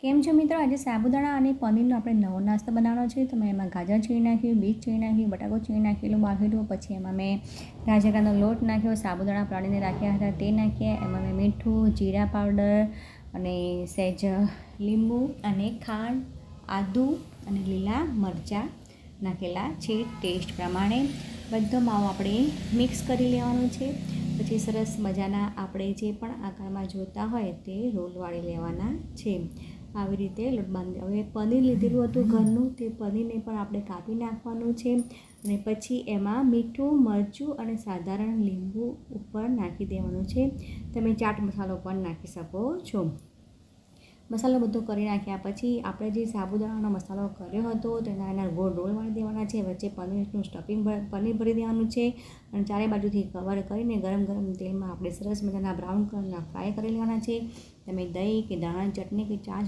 કેમ છો મિત્રો? આજે સાબુદાણા અને પનીરનો આપણે નવો નાસ્તો બનાવવાનો છે. તો મેં એમાં ગાજર છીણી નાખ્યું, બીટ છીણી નાખ્યું, બટાકો છીણી નાખેલું બાફેલું. પછી એમાં મેં રાજગરાનો લોટ નાખ્યો, સાબુદાણા પાડીને રાખ્યા હતા તે નાખ્યા. એમાં મેં મીઠું, જીરા પાવડર અને સહેજ લીંબુ અને ખાંડ, આદું અને લીલા મરચાં નાખેલા છે ટેસ્ટ પ્રમાણે. બધો માવો આપણે મિક્સ કરી લેવાનો છે. પછી સરસ મજાના આપણે જે પણ આકારમાં જોતા હોય તે રોલ વાળી લેવાના છે. આવી રીતે લોટ બાંધી હવે પનીર લીધેલું હતું ઘરનું, તે પનીરને પણ આપણે કાપી નાખવાનું છે અને પછી એમાં મીઠું, મરચું અને સાધારણ લીંબુ ઉપર નાખી દેવાનું છે. તમે ચાટ મસાલો પણ નાખી શકો છો. મસાલો બધો કરી નાખ્યા પછી આપણે જે સાબુદાણાનો મસાલો કર્યો હતો એના ગોળ રોલ વાળી દેવાના છે. વચ્ચે પનીરનું સ્ટફિંગ પનીર ભરી દેવાનું છે અને ચારે બાજુથી કવર કરીને ગરમ ગરમ તેલમાં આપણે સરસ મજાના બ્રાઉન કલરના ફ્રાય કરી લેવાના છે. તમે દહીં કે ધાણાની ચટણી કે ચા